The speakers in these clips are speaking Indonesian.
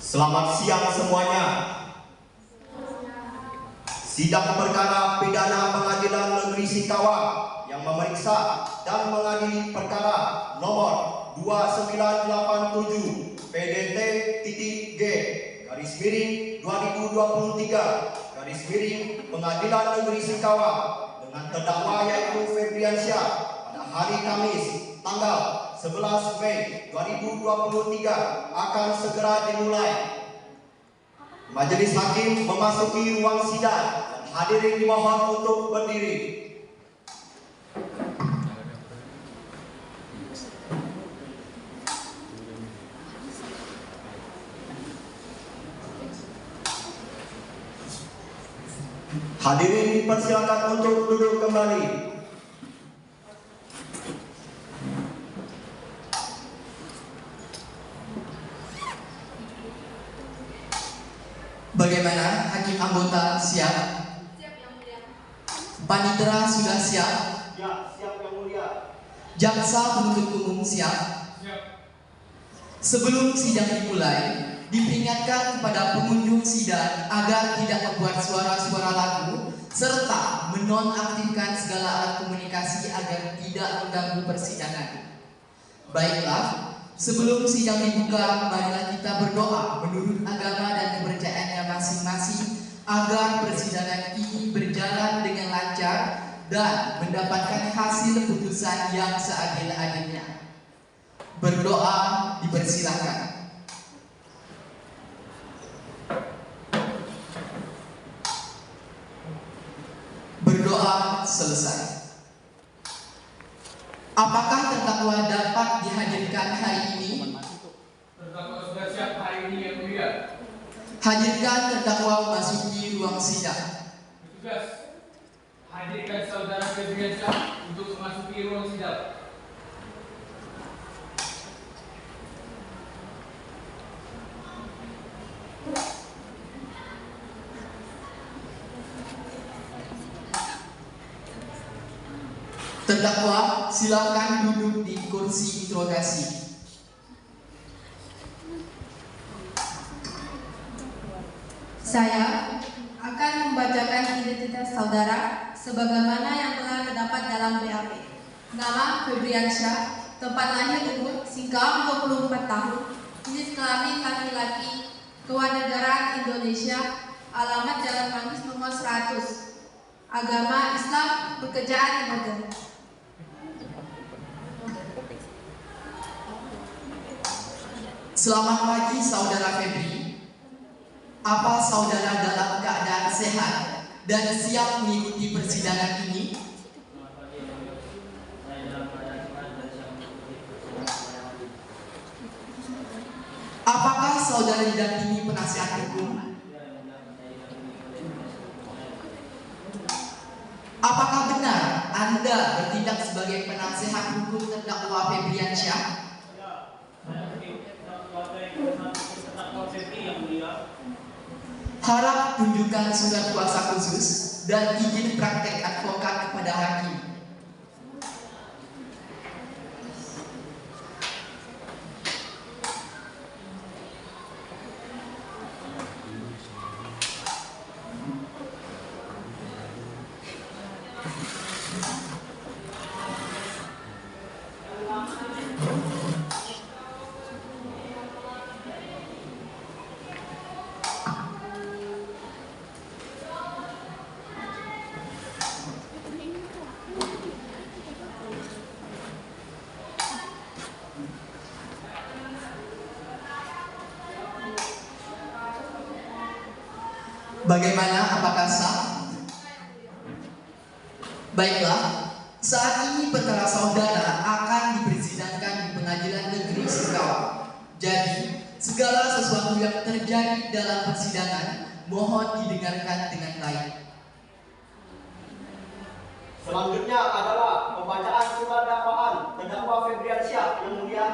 Selamat siang semuanya. Sidang perkara pidana Pengadilan Negeri Singkawang yang memeriksa dan mengadili perkara nomor 2987 PDT-G /2023 Pengadilan Negeri Singkawang dengan terdakwa yaitu Febriansyah pada hari Kamis tanggal 11 Mei 2023 akan segera dimulai. Majelis Hakim memasuki ruang sidang dan hadirin dimohon untuk berdiri. Hadirin dipersilakan untuk duduk kembali. Bagaimana hakim anggota siap? Siap yang mulia. Panitera sudah siap? Ya, siap yang mulia. Jaksa penuntut umum siap? Siap. Sebelum sidang dimulai, diperingatkan kepada pengunjung sidang agar tidak membuat suara-suara lagu serta menonaktifkan segala alat komunikasi agar tidak mengganggu persidangan. Baiklah, sebelum sidang dibuka, marilah kita berdoa menurut agama dan kepercayaannya masing-masing agar persidangan ini berjalan dengan lancar dan mendapatkan hasil putusan yang seadil-adilnya. Berdoa dipersilakan. Berdoa selesai. Apakah terdakwa dapat dihadirkan hari ini? Terdakwa sudah siap hari ini yang mulia. Hadirkan terdakwa memasuki ruang sidang. Petugas, hadirkan saudara Febriansyah untuk memasuki ruang sidang. Terdakwa, silakan duduk di kursi interogasi. Saya akan membacakan identitas saudara sebagaimana yang telah terdapat dalam BAP. Nama Febriansyah, tempat lahir umur Singkawang 24 tahun, jenis kelamin laki-laki, kewarganegaraan Indonesia, alamat Jalan Manggis nomor 100, agama Islam, pekerjaan modern. Selamat pagi saudara Febri. Apa saudara dalam keadaan sehat dan siap mengikuti persidangan ini? Apakah saudara didampingi penasihat hukum? Apakah benar Anda bertindak sebagai penasihat hukum terdakwa Febriansyah? Harap tunjukkan surat kuasa khusus dan izin praktek advokat kepada hakim. Bagaimana, apakah sah? Baiklah, saat ini perkara saudara akan dipersidangkan di Pengadilan Negeri Singkawang. Jadi, segala sesuatu yang terjadi dalam persidangan mohon didengarkan dengan baik. Selanjutnya adalah pembacaan surat dakwaan terdakwa Febriansyah yang mulia.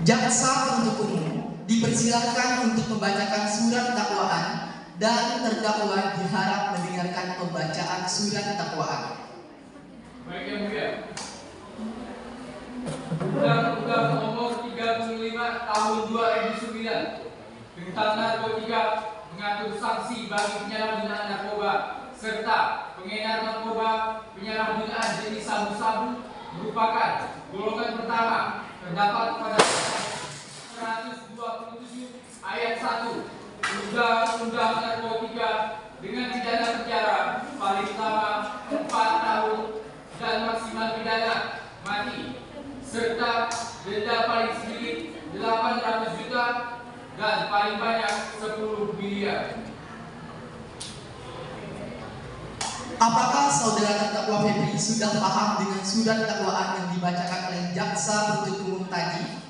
Jaksa penuntut umum dipersilakan untuk membacakan surat dakwaan dan terdakwa diharap mendengarkan pembacaan surat dakwaan. Baik yang mulia. Undang-Undang Nomor 3 tentang narkotika mengatur sanksi bagi penyalahgunaan narkoba serta pengedar narkoba. Penyalahgunaan jenis sabu-sabu merupakan golongan pertama terdapat pada 127 ayat 1 Undang-Undang Narkotika dengan pidana penjara paling lama 4 tahun dan maksimal pidana mati serta denda paling sedikit 800 juta dan paling banyak 10 miliar. Apakah saudara terdakwa Febri sudah paham dengan surat dakwaan yang dibacakan oleh jaksa penuntut umum tadi?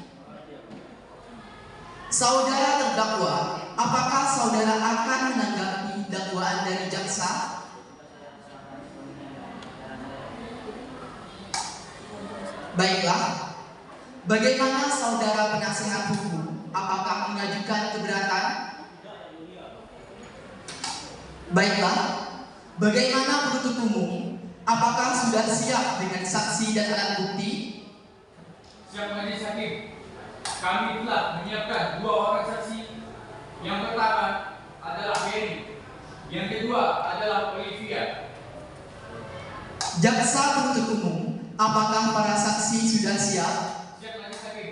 Saudara terdakwa, apakah saudara akan menanggapi dakwaan dari jaksa? Baiklah, bagaimana saudara penasihat hukum? Apakah mengajukan keberatan? Baiklah, bagaimana penuntut umum? Apakah sudah siap dengan saksi dan alat bukti? Siap Majelis Hakim. Kami telah menyiapkan 2 orang saksi. Yang pertama adalah Ferry, yang kedua adalah Olivia. Jaksa penuntut umum, apakah para saksi sudah siap? Siap Majelis Hakim.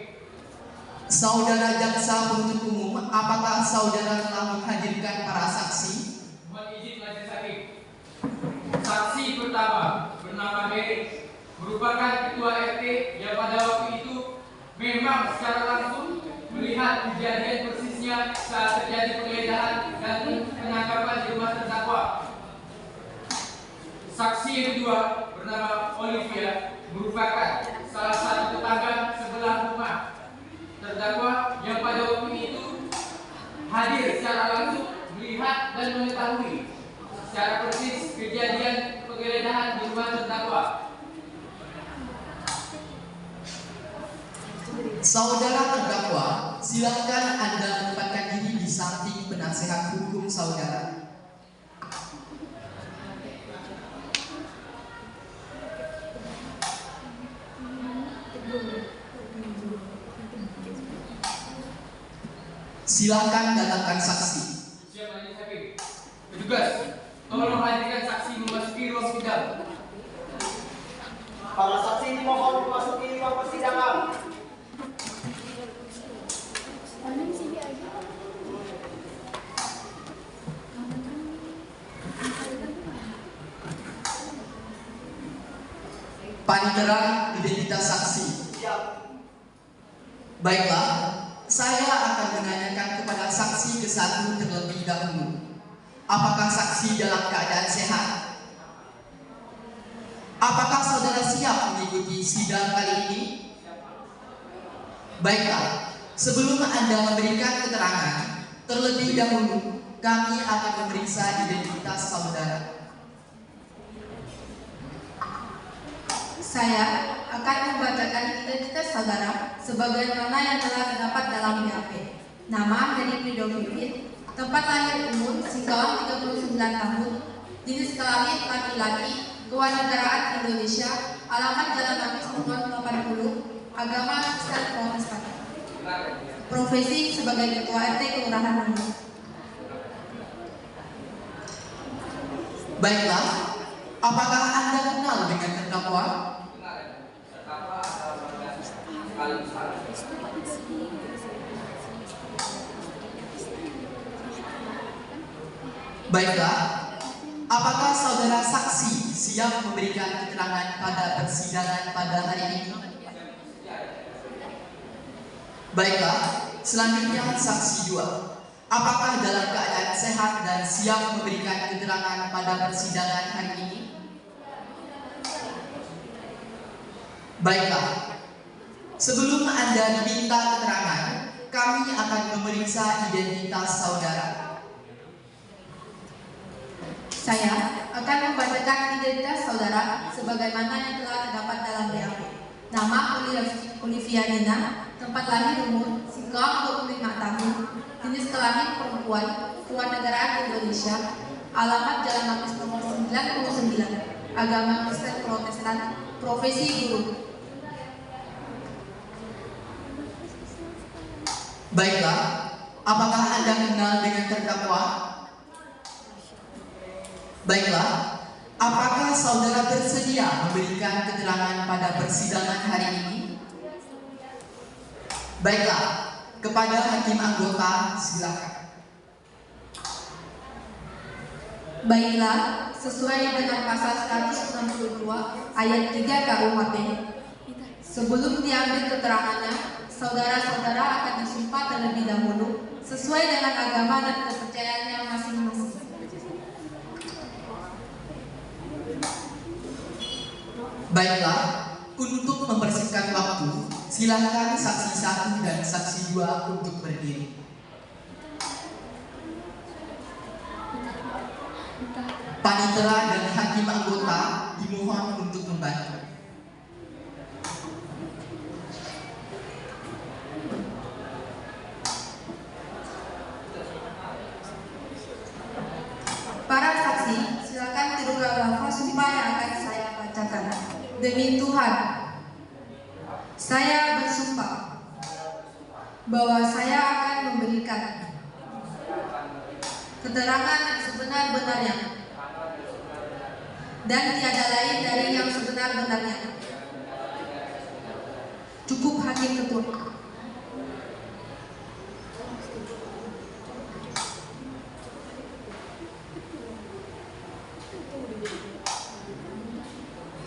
Saudara jaksa penuntut umum, apakah saudara telah menghadirkan para saksi? Mohon izin Majelis Hakim. Saksi pertama bernama Ferry, merupakan ketua RT yang pada waktu itu memang secara langsung melihat kejadian persisnya saat terjadi penggeledahan dan penangkapan di rumah terdakwa. Saksi yang kedua bernama Olivia, merupakan salah satu tetangga sebelah rumah terdakwa yang pada waktu itu hadir secara langsung melihat dan mengetahui secara persis kejadian penggeledahan di rumah terdakwa. Saudara terdakwa, silakan Anda menempatkan diri di samping penasihat hukum saudara. Silakan datangkan saksi. Siap Majelis Hakim. Petugas, tolong hadirkan saksi memasuki ruang sidang. Para saksi dimohon memasuki ruang persidangan. Panitera identitas saksi. Siap. Baiklah, saya akan menanyakan kepada saksi ke-1 terlebih dahulu. Apakah saksi dalam keadaan sehat? Apakah saudara siap mengikuti sidang kali ini? Baiklah, sebelum Anda memberikan keterangan, terlebih dahulu kami akan memeriksa identitas saudara. Saya akan membacakan identitas saudara sebagaimana yang telah terdapat dalam BAP. Nama Heri Prido Vivit, tempat lahir umur Singkawang 39 tahun, jenis kelamin laki-laki, kewarganegaraan Indonesia, alamat Jalan Nangis nomor 80, agama Kristen Protestan. Profesi sebagai ketua RT Kelurahan Nangis. Baiklah, apakah Anda kenal dengan terdakwa? Baiklah, apakah saudara saksi siap memberikan keterangan pada persidangan pada hari ini? Baiklah, selanjutnya saksi 2. Apakah dalam keadaan sehat dan siap memberikan keterangan pada persidangan hari ini? Baiklah, sebelum Anda diminta keterangan, kami akan memeriksa identitas saudara. Saya akan membacakan identitas saudara sebagaimana yang telah terdapat dalam BAP. Nama Olivia Nina, tempat lahir umur Singkawang 25 tahun, jenis kelamin perempuan, kewarganegaraan Indonesia, alamat Jalan Nangis nomor 99, agama Kristen Protestan, profesi guru. Baiklah, Apakah Anda kenal dengan terdakwa? Baiklah, apakah saudara bersedia memberikan keterangan pada persidangan hari ini? Baiklah, kepada hakim anggota silakan. Baiklah, sesuai dengan pasal 162 ayat 3 KUHP, sebelum diambil keterangannya, saudara-saudara akan disumpah terlebih dahulu sesuai dengan agama dan kepercayaannya masing-masing. Baiklah, untuk mempersingkat waktu, silakan saksi 1 dan saksi 2 untuk berdiri. Panitera dan hakim anggota dimohon untuk membantu. Para saksi, silakan tirukan lafaz sumpah yang akan saya bacakan. Demi Tuhan, saya bersumpah bahwa saya akan memberikan keterangan yang sebenar-benarnya dan tiada lain dari yang sebenar-benarnya. Cukup hakim ketua.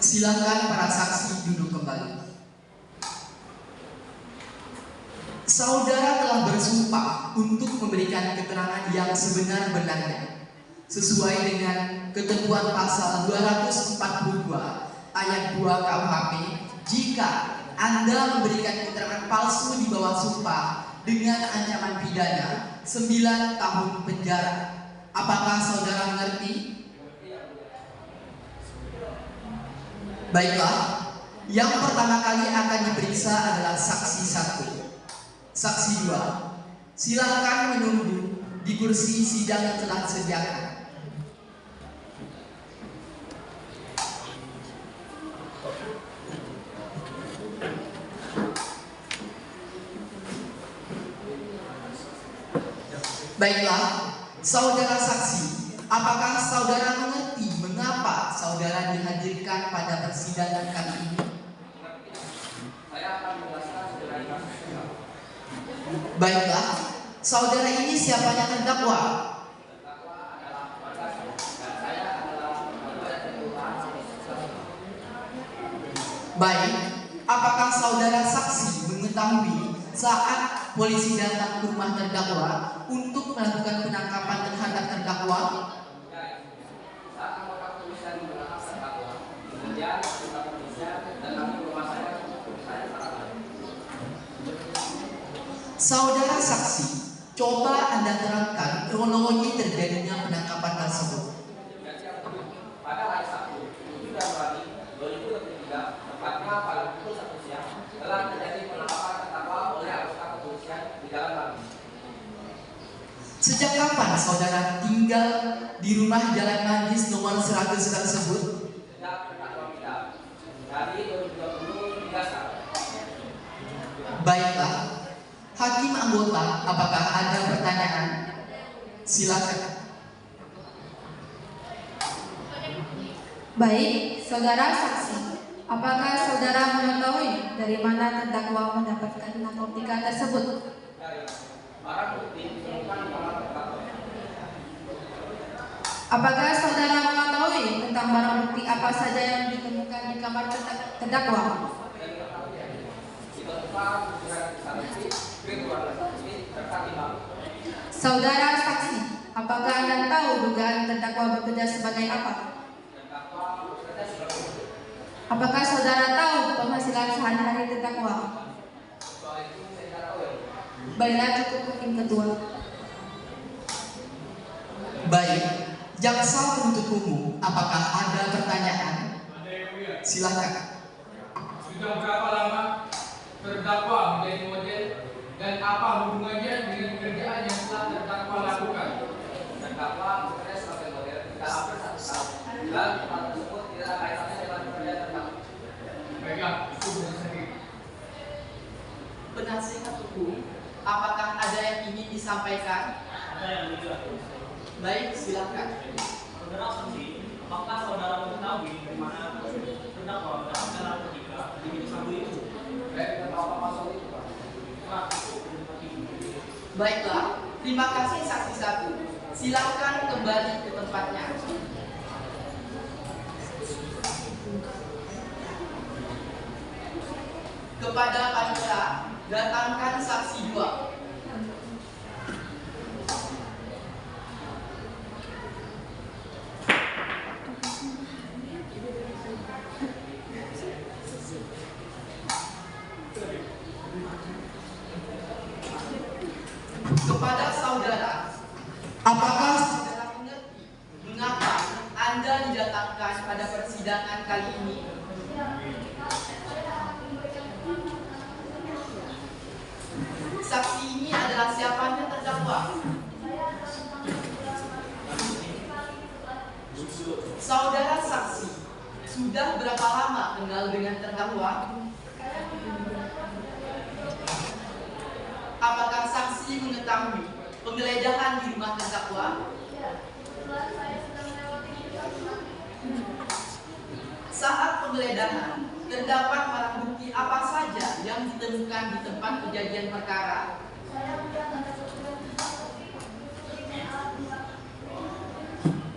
Silakan para saksi duduk kembali. Saudara telah bersumpah untuk memberikan keterangan yang sebenar-benarnya sesuai dengan ketentuan pasal 242 ayat 2 KUHP. Jika Anda memberikan keterangan palsu di bawah sumpah dengan ancaman pidana 9 tahun penjara. Apakah saudara mengerti? Baiklah, yang pertama kali akan diperiksa adalah saksi 1. Saksi 2, silakan menunggu di kursi sidang yang telah disediakan. Baiklah, saudara saksi, apakah saudara mengerti mengapa saudara dihadirkan pada persidangan kali ini? Saya akan menjelaskan sebenarnya. Baiklah, saudara ini siapanya terdakwa? Baik, apakah saudara saksi mengetahui saat polisi datang ke rumah terdakwa untuk melakukan penangkapan terhadap terdakwa? Saat anggota kepolisian menangkap terdakwa, kemudian anggota kepolisian datang ke rumah saya saat Saudara saksi, coba Anda terangkan kronologi terjadinya penangkapan tersebut. pada hari Sabtu, 7 Januari 2023, tepatnya pada pukul 1 siang, telah terjadi penangkapan terdakwa oleh anggota kepolisian di Jalan Bangli. Sejak kapan saudara tinggal di rumah Jalan Manggis nomor 100 tersebut? Sejak terdakwa pindah dari 2020 hingga sekarang. Baiklah, hakim anggota, apakah ada pertanyaan? Silakan. Baik, saudara saksi, apakah saudara mengetahui dari mana terdakwa mendapatkan narkotika tersebut? Barang bukti ditemukan di kamar terdakwa. Apakah saudara mengetahui tentang barang bukti apa saja yang ditemukan di kamar terdakwa? Ditemukan butiran saksi, virtual saksi, serta timah. Saudara saksi, apakah Anda tahu dugaan terdakwa bekerja sebagai apa? Terdakwa bekerja sebagai buruh. Apakah saudara tahu penghasilan sehari-hari terdakwa? Soal itu saya tidak tahu ya. Baiklah, cukup hakim ketua. Baik, jaksa penuntut umum, apakah ada pertanyaan? Silakan. Sudah berapa lama terdakwa menjadi model dan apa hubungannya dengan pekerjaan yang telah terdakwa lakukan? Terdakwa bekerja sebagai model tidak hampir 1 tahun dan hal tersebut tidak ada kaitannya dengan pekerjaan terdakwa. Baiklah, itu benar sekali. Penasihat hukum, Apakah ada yang ingin disampaikan? Ada yang mulia. Baik, silakan. Saudara saksi, apakah saudara mengetahui di mana terdakwa mendapatkan narkotika di jenis sabu itu? Pak. Baiklah, terima kasih saksi satu. Silakan kembali ke tempatnya. Kepada panitia, datangkan saksi 2. Kepada saudara, apakah saudara mengerti mengapa Anda didatangkan pada persidangan kali ini? Saksi ini adalah siapanya terdakwa. Saudara saksi, sudah berapa lama kenal dengan terdakwa? Apakah saksi mengetahui penggeledahan di rumah terdakwa? Saat penggeledahan, terdapat barang bukti apa saja yang ditemukan di tempat kejadian perkara?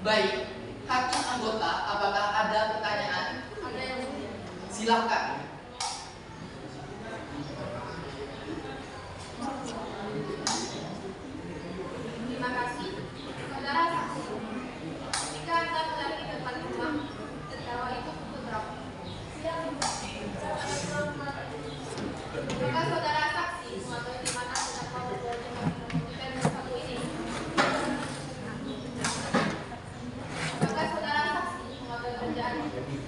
Baik, hakim anggota, apakah ada pertanyaan? Ada yang mulia. Silakan. Terima kasih. Saudara saksi, ketika Anda berada di depan rumah terdakwa itu pukul berapa? Apakah saudara saksi mengetahui di mana terdakwa berada dengan sabu ini? Apakah saudara saksi mengetahui kerjaan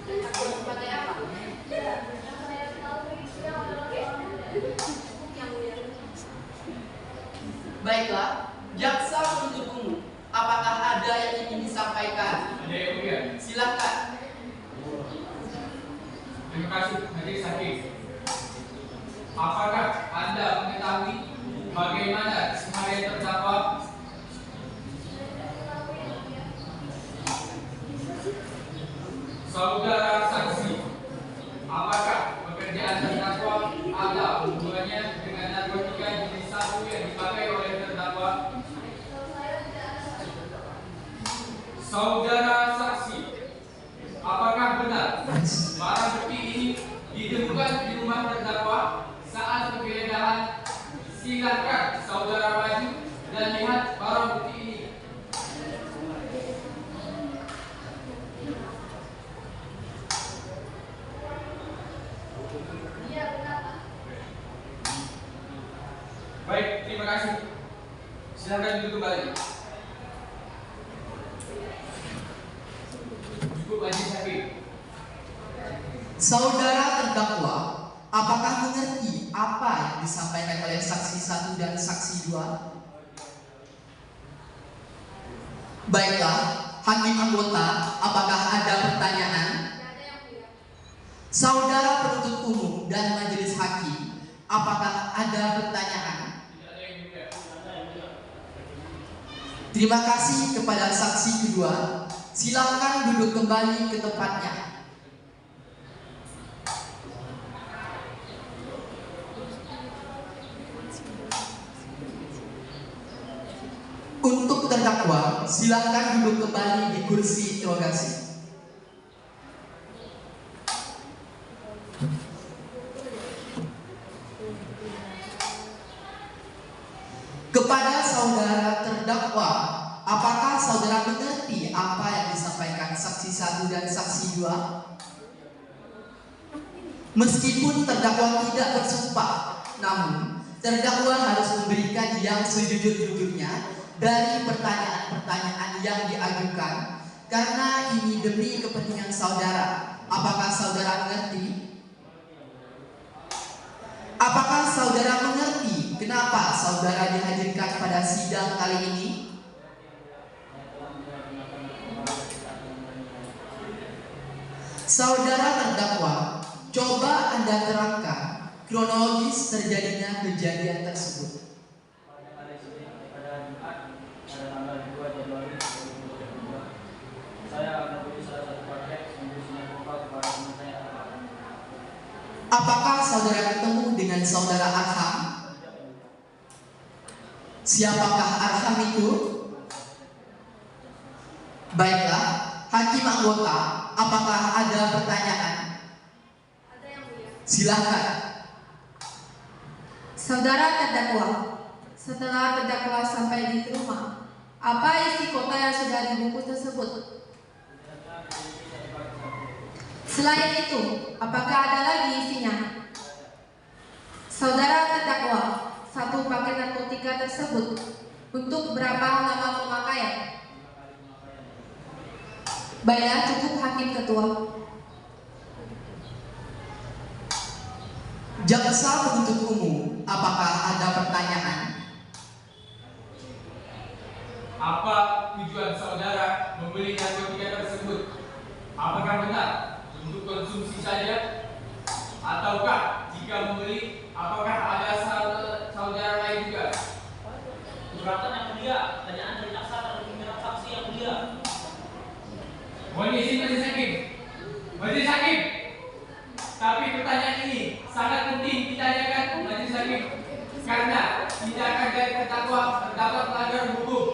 terdakwa sebagai apa? Yang mulia. Baiklah, jaksa penuntut umum, apakah ada yang ingin disampaikan? Ada yang mulia. Silakan. Terima kasih majelis hakim. Apakah Anda mengetahui bagaimana kemarin terdakwa saudara saksi? Apakah pekerjaan terdakwa ada hubungannya dengan narkotika jenis sabu yang dipakai oleh terdakwa? Saudara saksi, apakah benar barang bukti ini ditemukan di rumah terdakwa saat penggeledahan? Silakan saudara maju dan lihat barang bukti ini. Iya, benar, Pak. Baik, terima kasih. Silakan duduk kembali. Cukup majelis hakim. Saudara terdakwa, apakah mengerti apa yang disampaikan oleh saksi 1 dan saksi 2? Baiklah, hakim anggota, apakah ada pertanyaan? Tidak ada yang mulia. Saudara penuntut umum dan majelis hakim, apakah ada pertanyaan? Tidak ada yang mulia. Terima kasih kepada saksi kedua. Silakan duduk kembali ke tempatnya. Untuk terdakwa, silakan duduk kembali di kursi interogasi. Kepada saudara terdakwa, apakah saudara mengerti apa yang disampaikan saksi 1 dan saksi 2? Meskipun terdakwa tidak bersumpah, namun terdakwa harus memberikan yang sejujur-jujurnya dari pertanyaan-pertanyaan yang diajukan, karena ini demi kepentingan saudara. Apakah saudara mengerti? Apakah saudara mengerti kenapa saudara dihadirkan pada sidang kali ini? Saudara terdakwa, coba Anda terangkan kronologis terjadinya kejadian tersebut. Siapakah Arham itu? Baiklah, hakim anggota, apakah ada pertanyaan? Ada yang mulia. Silakan. Saudara terdakwa, setelah terdakwa sampai di rumah, apa isi kota yang sudah dibungkus tersebut? Selain itu, apakah ada lagi isinya? Saudara terdakwa, satu paket narkotika tersebut untuk berapa lama pemakaian? Baiklah, cukup hakim ketua. Jaksa penuntut umum, apakah ada pertanyaan? Apa tujuan saudara membeli narkotika tersebut? Apakah benar untuk konsumsi saja? Ataukah jika membeli, apakah ada saudara lain juga? Keberatan yang mulia, pertanyaan dari jaksa dan pimpinan saksi yang mulia. Mohon izin majelis hakim. Majelis hakim. Tapi pertanyaan ini sangat penting ditanyakan majelis hakim karena tindakan dari terdakwa terdapat pelanggaran hukum.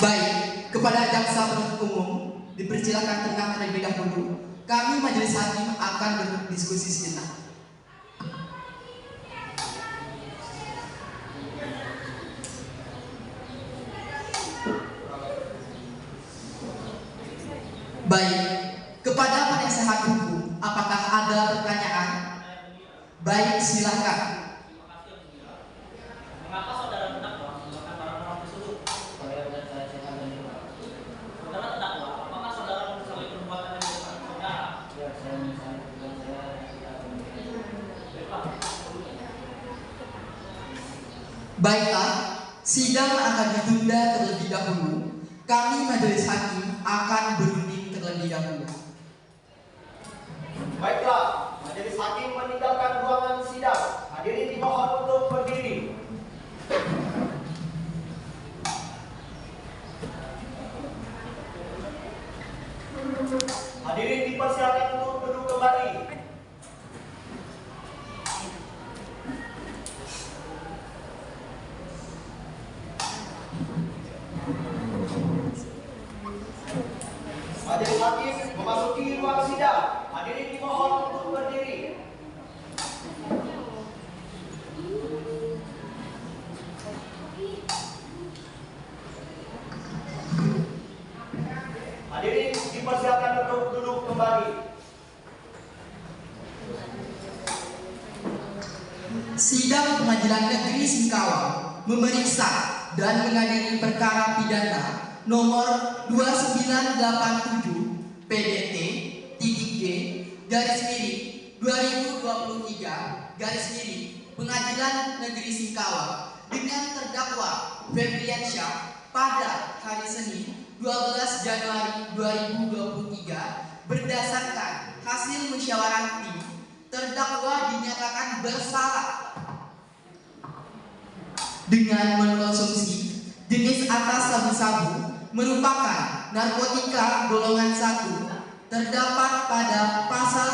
Baik, kepada jaksa penuntut umum dipersilakan tenang terlebih dahulu. Kami majelis hakim akan berdiskusi sejenak. Baik, kepada penasehat hukum, apakah ada pertanyaan? Baik, silakan. Mengapa saudara terdakwa menggunakan barang-barang tersebut? Saudara terdakwa, apakah saudara menyesali perbuatan yang dilakukan saudara? Ya, saya menyesali perbuatan saya. Baiklah, sidang akan ditunda terlebih dahulu. Kami majelis hakim akan berunding terlebih dahulu. Baiklah, majelis hakim meninggalkan ruangan sidang. Hadirin dimohon untuk berdiri. Hadirin dipersilakan untuk duduk kembali. Majelis hakim memasuki ruang sidang. Hadirin dimohon untuk berdiri. Hadirin dipersilakan untuk duduk kembali. Sidang Pengadilan Negeri Singkawang memeriksa dan mengadili perkara pidana nomor 2987 PDT G garis miring 2023 garis miring Pengadilan Negeri Singkawang dengan terdakwa Febriansyah pada hari Senin 12 Januari 2023 berdasarkan hasil musyawarah tim, terdakwa dinyatakan bersalah dengan mengkonsumsi jenis atas sabu-sabu merupakan narkotika golongan 1 terdapat pada pasal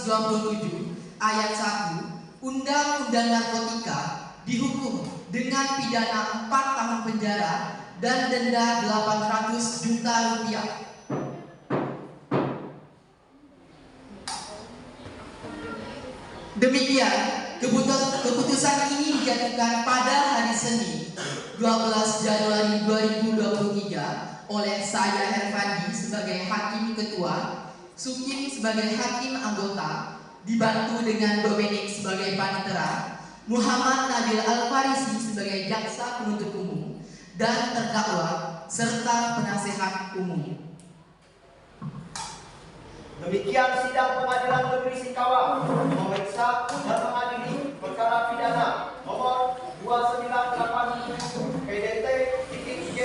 127 ayat 1 Undang-Undang Narkotika dihukum dengan pidana 4 tahun penjara dan denda 800 juta rupiah. Demikian, keputusan ini dijatuhkan pada hari Senin 12 Januari 2023 oleh saya Herfandi sebagai hakim ketua, Sukim sebagai hakim anggota, dibantu dengan Dominik sebagai panitera, Muhammad Nabil Al-Farisi sebagai jaksa penuntut umum, dan terdakwa serta penasehat umum. Demikian sidang Pengadilan Negeri Singkawang memeriksa dan mengadili perkara pidana nomor 2987 PDT G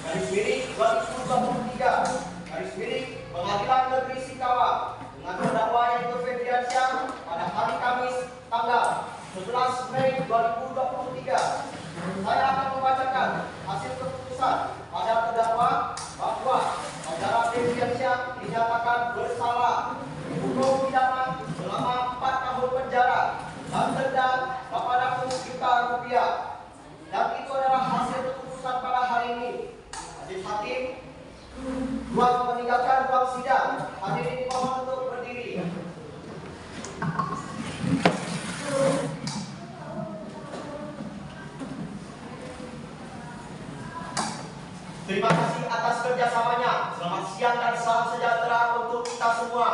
garis miring 2023 garis miring Pengadilan Negeri Singkawang dengan terdakwa yaitu Febriansyah pada hari Kamis tanggal 11 Mei 2023. Saya akan membacakan hasil keputusan pada terdakwa bahwa saudara Febriansyah dinyatakan bersalah hukum pidana selama 4 tahun penjara dan denda 800 juta rupiah. Tuan meninggalkan ruang sidang. Hadirin mohon untuk berdiri. Terima kasih atas kerjasamanya. Selamat siang dan salam sejahtera untuk kita semua.